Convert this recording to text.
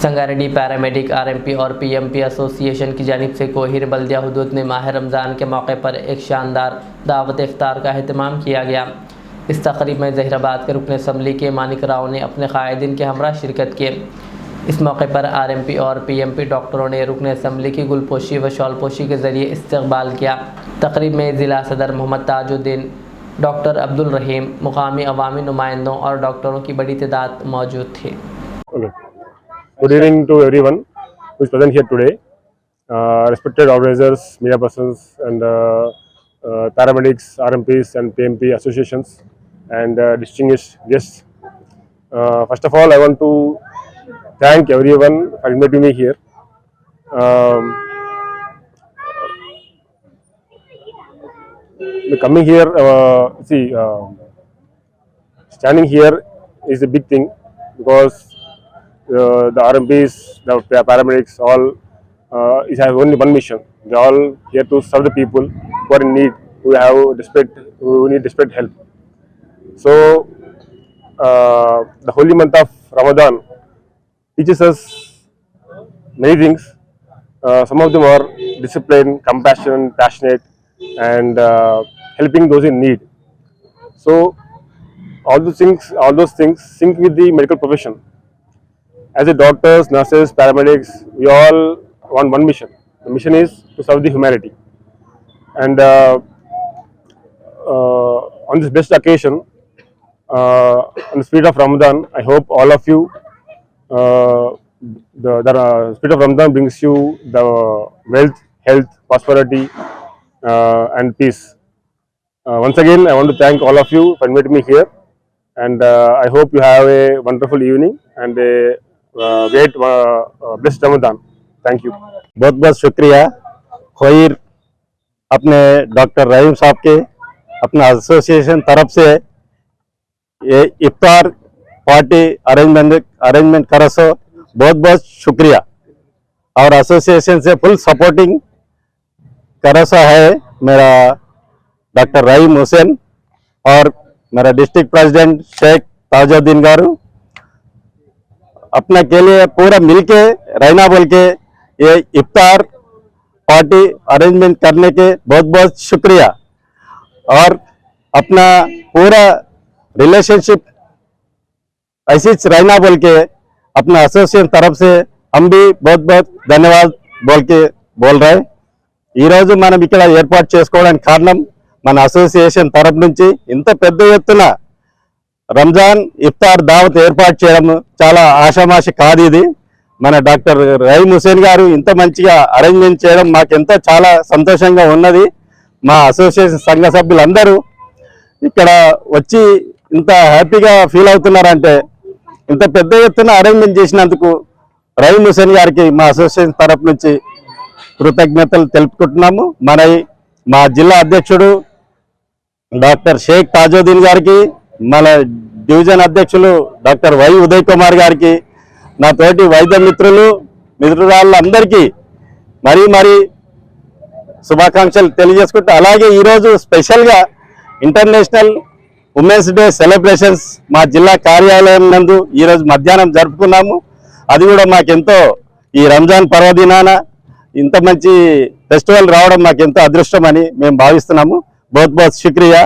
Sangareddy paramedic RMP और PMP association की जानिब से कोहिर बल्दिया हुदूद में माह रमज़ान के मौके पर एक शानदार दावत इफ्तार का अहतमाम किया गया। इस तकरीब में ज़हीराबाद के रुकन असम्बली के मानिक राव ने अपने कायदीन के हमरा शिरकत किए। इस मौके पर आरएमपी और पीएमपी डॉक्टरों ने रुकन असम्बली की गुलपोशी व शॉलपोशी के ज़रिए इस्तकबाल किया। तकरीब में ज़िला सदर मोहम्मद ताजुद्दीन, डॉक्टर अब्दुल रहीम, मुकामी अवामी नुमाइंदों और डॉक्टरों की बड़ी तादाद मौजूद थी। Good evening to everyone who is present here today. Respected organizers, media persons, and paramedics, RMPs, and PMP associations, and distinguished guests. First of all, I want to thank everyone for inviting me here. Coming here, standing here is a big thing because the RMPs, the paramedics, all have only one mission. They are all here to serve the people who are in need, who need desperate help. So, the holy month of Ramadan teaches us many things. Some of them are discipline, compassion, passionate, and helping those in need. So, all those things sync with the medical profession. As a doctors, nurses, paramedics, we all want one mission. The mission is to serve the humanity. And on this blessed occasion, on the spirit of Ramadan, I hope all of you, the spirit of Ramadan brings you the wealth, health, prosperity, and peace. Once again, I want to thank all of you for inviting me here. And I hope you have a wonderful evening and a great blessed Ramadan. Thank you. बहुत बहुत शुक्रिया खोइर अपने doctor रहीम साहब के अपना association तरफ से ये इफ्तार पार्टी अरेंजमेंट करा सो बहुत बहुत शुक्रिया। और एसोसिएशन से फुल सपोर्टिंग करा सा है मेरा डॉक्टर रहीम हुसैन और मेरा डिस्ट्रिक्ट प्रेसिडेंट शेख ताजुद्दीन गारू। अपना के लिए पूरा मिलके रहना बोल के ये इफ्तार पार्टी अरेंजमेंट करने के बहुत बहुत शुक्रिया। और अपना पूरा रिलेशनशिप ऐसे रहना बोल के अपना एसोसिएशन तरफ से हम भी बहुत बहुत धन्यवाद बोल रहे। ఈ రోజు మనం ఇక్కడ ఏర్పాటు చేసుకోవడానికి కారణం మన అసోసియేషన్ తరపు నుంచి ఇంత పెద్ద ఎత్తున రంజాన్ ఇఫ్తార్ దావత్ ఏర్పాటు చేయడం చాలా ఆషామాషి కాదు। ఇది మన డాక్టర్ రహీం హుసేన్ గారు ఇంత మంచిగా అరేంజ్మెంట్ చేయడం మాకెంతో చాలా సంతోషంగా ఉన్నది। మా అసోసియేషన్ సంఘ సభ్యులందరూ ఇక్కడ వచ్చి ఇంత హ్యాపీగా ఫీల్ అవుతున్నారంటే ఇంత పెద్ద ఎత్తున అరేంజ్మెంట్ చేసినందుకు రహీం హుసేన్ గారికి మా అసోసియేషన్ తరపు నుంచి కృతజ్ఞతలు తెలుపుకుంటున్నాము। మా జిల్లా అధ్యక్షుడు డాక్టర్ షేక్ తాజుద్దీన్ గారికి, మన డివిజన్ అధ్యక్షులు డాక్టర్ వై ఉదయ్ కుమార్ గారికి, నా తోటి వైద్య మిత్రులందరికీ మరీ శుభాకాంక్షలు తెలియజేసుకుంటూ అలాగే ఈరోజు స్పెషల్గా ఇంటర్నేషనల్ ఉమెన్స్ డే సెలబ్రేషన్స్ మా జిల్లా కార్యాలయం నందు ఈరోజు మధ్యాహ్నం జరుపుకున్నాము। అది కూడా మాకెంతో ఈ రంజాన్ పర్వదినాన ఇంత మంచి ఫెస్టివల్ రావడం మాకెంతో అదృష్టం అని మేము భావిస్తున్నాము। बहुत बहुत शुक्रिया।